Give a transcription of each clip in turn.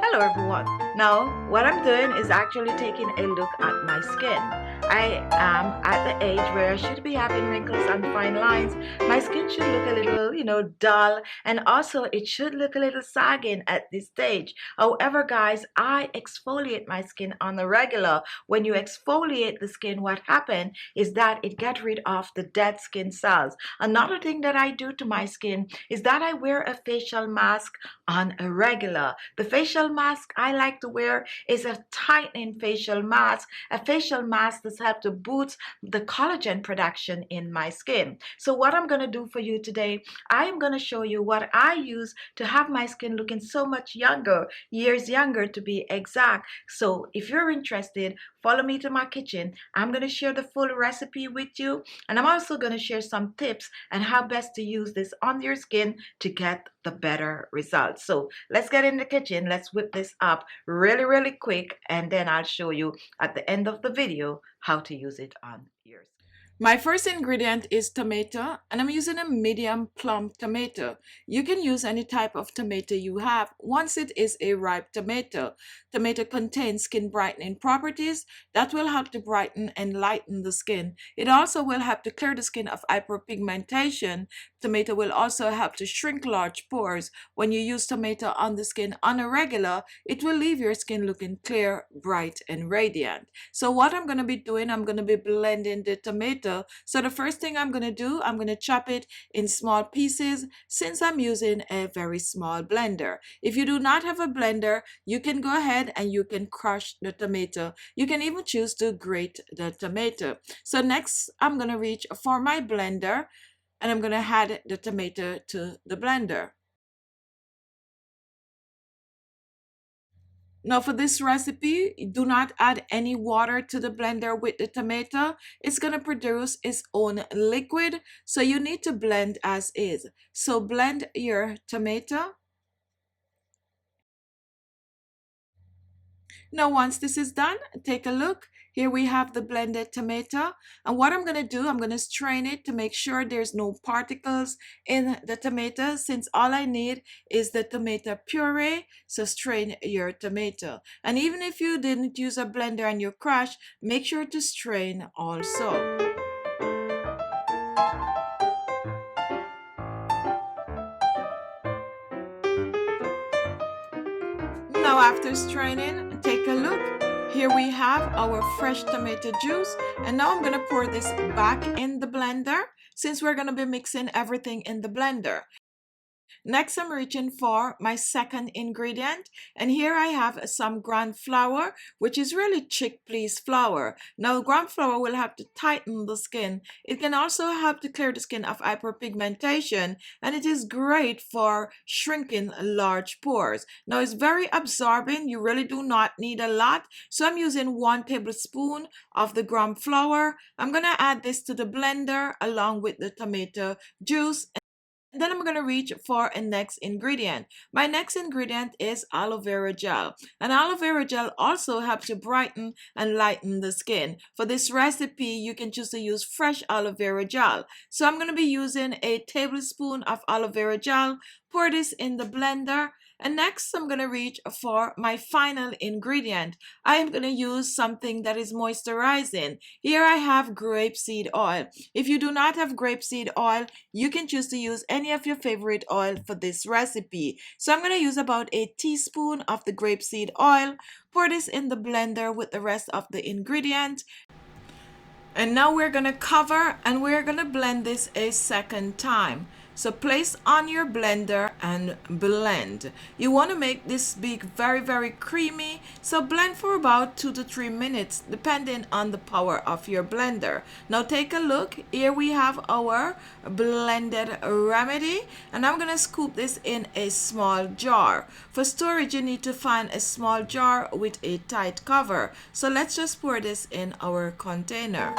Hello everyone. Now what I'm doing is actually taking a look at my skin. I am at the age where I should be having wrinkles and fine lines. My skin should look a little, dull, and also it should look a little sagging at this stage. However, guys, I exfoliate my skin on the regular. When you exfoliate the skin, what happens is that it gets rid of the dead skin cells. Another thing that I do to my skin is that I wear a facial mask on a regular. The facial mask I like to wear is a tightening facial mask, a facial mask that's helped to boost the collagen production in my skin. So what I'm going to do for you today, I am going to show you what I use to have my skin looking so much younger, years younger to be exact. So if you're interested, follow me to my kitchen. I'm going to share the full recipe with you, and I'm also going to share some tips on how best to use this on your skin to get the better results. So let's get in the kitchen. Let's whip this up really quick, and then I'll show you at the end of the video how to use it on yours. My first ingredient is tomato, and I'm using a medium plum tomato. You can use any type of tomato you have once it is a ripe tomato. Tomato contains skin brightening properties that will help to brighten and lighten the skin. It also will help to clear the skin of hyperpigmentation. Tomato will also help to shrink large pores. When you use tomato on the skin on a regular, it will leave your skin looking clear, bright, and radiant. So what I'm going to be doing, I'm going to be blending the tomato. So the first thing I'm going to do, I'm going to chop it in small pieces since I'm using a very small blender. If you do not have a blender, you can go ahead and you can crush the tomato. You can even choose to grate the tomato. So next, I'm going to reach for my blender and I'm going to add the tomato to the blender. Now for this recipe, do not add any water to the blender with the tomato. It's going to produce its own liquid, so you need to blend as is. So blend your tomato. Now once this is done, take a look. Here we have the blended tomato, and what I'm going to do, I'm going to strain it to make sure there's no particles in the tomato, since all I need is the tomato puree. So strain your tomato, and even if you didn't use a blender and you crush, make sure to strain also. Now after straining, take a look. Here we have our fresh tomato juice, and now I'm going to pour this back in the blender since we're going to be mixing everything in the blender. Next, I'm reaching for my second ingredient, and here I have some ground flour, which is really chickpeas flour. Now, ground flour will help to tighten the skin. It can also help to clear the skin of hyperpigmentation, and it is great for shrinking large pores. Now, it's very absorbing. You really do not need a lot, so I'm using 1 tablespoon of the ground flour. I'm going to add this to the blender along with the tomato juice. And then I'm going to reach for a next ingredient. My next ingredient is aloe vera gel. And aloe vera gel also helps to brighten and lighten the skin. For this recipe, you can choose to use fresh aloe vera gel. So I'm going to be using a tablespoon of aloe vera gel. Pour this in the blender. And next, I'm going to reach for my final ingredient. I am going to use something that is moisturizing. Here I have grapeseed oil. If you do not have grapeseed oil, you can choose to use any of your favorite oil for this recipe. So I'm going to use about a teaspoon of the grapeseed oil. Pour this in the blender with the rest of the ingredient. And now we're going to cover and we're going to blend this a second time. So place on your blender and blend. You want to make this be very, very creamy. So blend for about 2 to 3 minutes depending on the power of your blender. Now take a look. Here we have our blended remedy, and I'm going to scoop this in a small jar. For storage, you need to find a small jar with a tight cover. So let's just pour this in our container.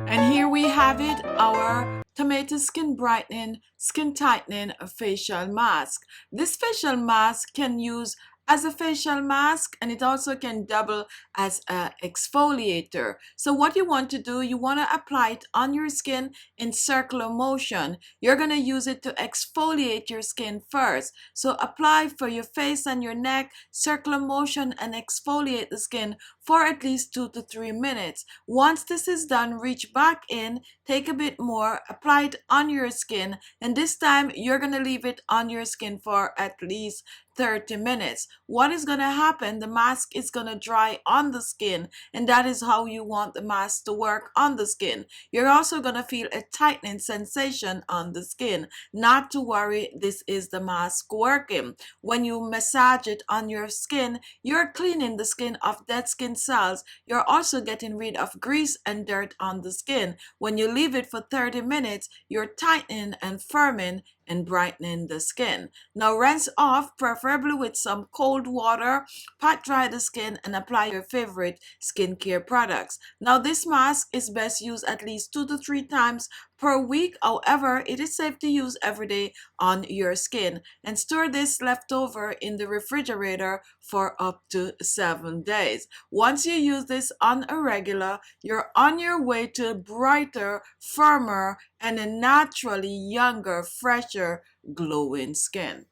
And here we have it, our tomato skin brightening, skin tightening facial mask. This facial mask can use as a facial mask, and it also can double as an exfoliator. So what you want to do, you want to apply it on your skin in circular motion. You're going to use it to exfoliate your skin first. So apply for your face and your neck, circular motion, and exfoliate the skin for at least 2 to 3 minutes. Once this is done, reach back in, take a bit more, apply it on your skin, and this time you're going to leave it on your skin for at least 30 minutes. What is going to happen? The mask is going to dry on the skin, and that is how you want the mask to work on the skin. You're also going to feel a tightening sensation on the skin. Not to worry, this is the mask working. When you massage it on your skin, you're cleaning the skin of dead skin cells. You're also getting rid of grease and dirt on the skin. When you leave it for 30 minutes, you're tightening and firming and brightening the skin. Now rinse off, preferably with some cold water, pat dry the skin, and apply your favorite skincare products. Now this mask is best used at least 2 to 3 times per week. However, it is safe to use every day on your skin, and store this leftover in the refrigerator for up to 7 days. Once you use this on a regular, you're on your way to brighter, firmer, and a naturally younger, fresher, glowing skin.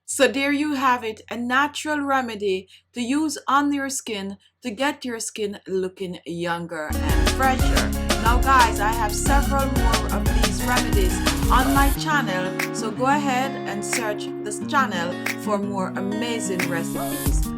So there you have it, a natural remedy to use on your skin to get your skin looking younger and fresher. Now guys, I have several more of these remedies on my channel, so go ahead and search this channel for more amazing recipes.